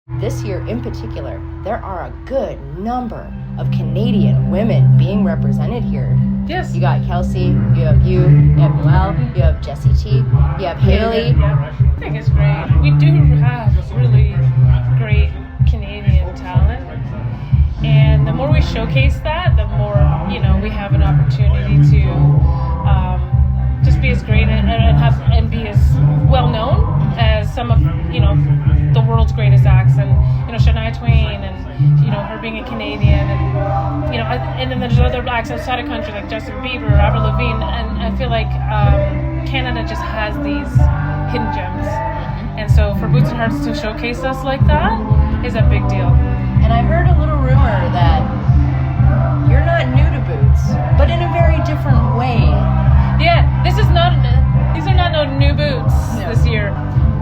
This year in particular, there are a good number of Canadian women being represented here. Yes. You got Kelsey, you have you have Noelle, you have Jessie T, you have Haley. I think it's great. We do have really great Canadian talent. And the more we showcase that, the more, we have an opportunity to just be as great and be as well known as some of, the world's greatest acts. And, Shania Twain and, her being a Canadian and then there's other acts outside of country like Justin Bieber, Avril Lavigne, and I feel like Canada just has these hidden gems. And so for Boots and Hearts to showcase us like that is a big deal. And I heard a little rumor that you're not new to Boots, but in a very different way. Yeah, these are not no new Boots this year.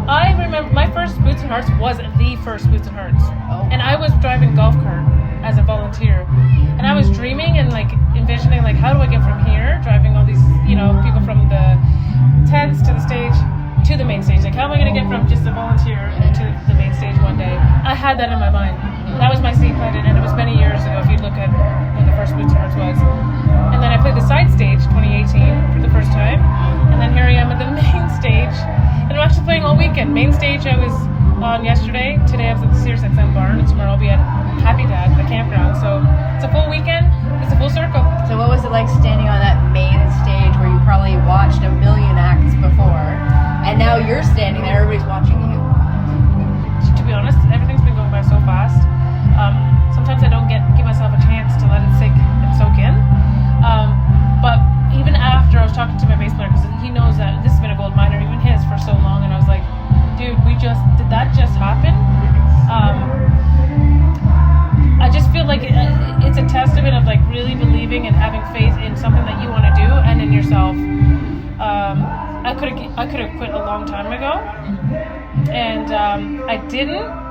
I remember my first Boots and Hearts was the first Boots and Hearts. Oh. And I was driving golf cart as a volunteer. And I was dreaming and envisioning how do I get from here, driving all these, people from the tents to the stage to the main stage. How am I going to get from just a volunteer to the main stage one day? I had that in my mind. That was my seed planted, and it was many years ago if you look at when the first Boots and Hearts was. And then I played the side stage 2018 for the first time. And then here I am at the main stage. And I'm actually playing all weekend. Main stage I was on yesterday. Today I was at the SiriusXM barn. And tomorrow I'll be at Happy Dad, the campground. So it's a full weekend. It's a full circle. So what was it like standing on that main stage where you probably watched a million acts before, and now you're standing there, everybody's watching you? To be honest, everything's been going by so fast. Sometimes I don't give myself a chance to let it sink and soak in. But even after I was talking to my bass player, because he knows that this has been a gold mine, or even his, for so long, and I was like, dude, did that just happen? I just feel like it's a testament of really believing and having faith in something that you want to do and in yourself. I could have quit a long time ago, and I didn't.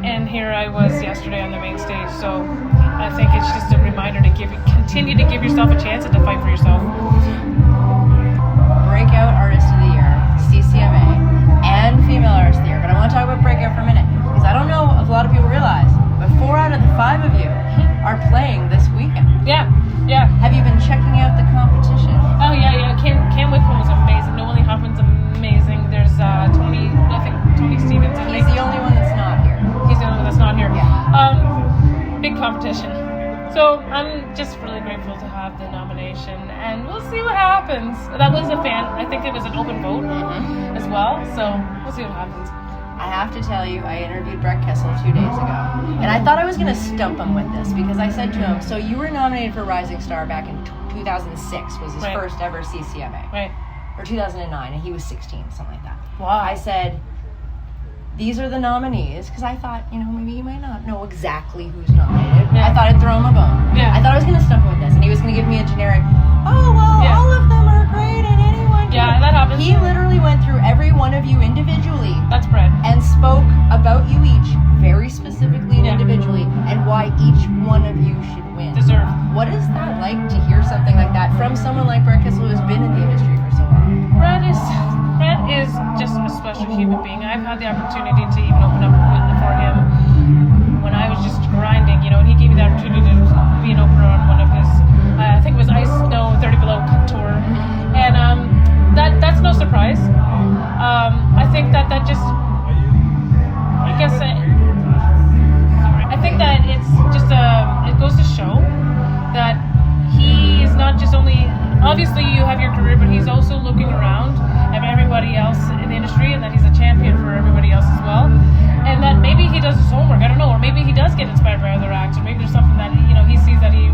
And here I was yesterday on the main stage. So I think it's just a reminder to continue to give yourself a chance and to fight for yourself. Breakout Artist of the Year, CCMA, and Female Artist of the Year. But I want to talk about Breakout for a minute, because I don't know if a lot of people realize, but 4 out of the 5 of you are playing this weekend. Yeah. Have you been checking out the competition? Oh, yeah. Cam Whitcomb was amazing. Noelle Hoffman's amazing. There's Tony Stevens. He's the only one that's not here. He's the only one that's not here. Yeah. Big competition. So I'm just really grateful to have the nomination, and we'll see what happens. That was a fan. I think it was an open vote as well, so we'll see what happens. I have to tell you, I interviewed Brett Kessel 2 days ago, and I thought I was going to stump him with this, because I said to him, so you were nominated for Rising Star back in 2006, was his first ever CCMA. Right. Or 2009, and he was 16, something like that. Wow. I said, these are the nominees, because I thought, maybe you might not know exactly who's nominated. Yeah. I thought I'd throw him a bone. Yeah. I thought I was going to stump him with this, and he was going to give me a generic, all of them are great, and anyone can. Yeah, that happens. He literally went through every one of you individually. That's Brett. And spoke about you each, very specifically and individually, and why each one of you should win. Deserve. What is that like to hear something like that from someone like Brett Kessel, who's been in the industry for so long? Brett is just a special human being. I've had the opportunity to even open up for him when I was just grinding, and he gave me the opportunity to be an opener on one of his, I think it was Ice Snow 30 Below tour, and that's no surprise. I think that just, I think that it's just it goes to show that he is not just only, obviously you have your career, but he's also looking around at everybody else in the industry, and that he's a champion for everybody else as well, and that maybe he does his homework, I don't know, or maybe he does get inspired by other acts, or maybe there's something that he sees that he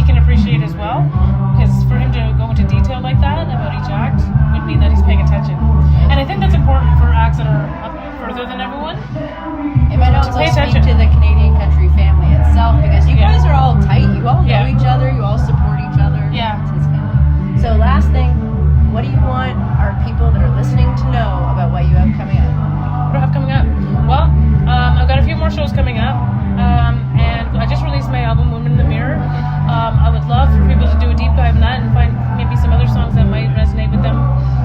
can appreciate as well, because for him to go into detail like that about each act would mean that he's paying attention, and I think that's important for acts that are up further than everyone. It might also speak to the Canadian country family itself, because you guys are all tight, you all know each other, you all support each other. Yeah. So last thing, what do you want our people that are listening to know about what you have coming up? What do I have coming up? Well, I've got a few more shows coming up, and I just released my album, Women in the Mirror. I would love for people to do a deep dive in that and find maybe some other songs that might resonate with them.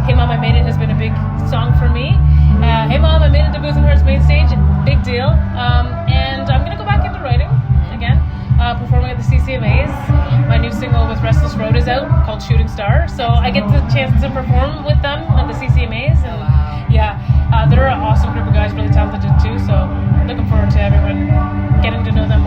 Hey Mom, I Made It has been a big song for me. Hey Mom, I Made It to Boots and Hearts main stage, big deal. And I'm going to go back into writing again, performing at the CCMAs. My new single with Restless Road is out called Shooting Star. So I get the chance to perform with them at the CCMAs. And they're an awesome group of guys, really talented too. So looking forward to everyone getting to know them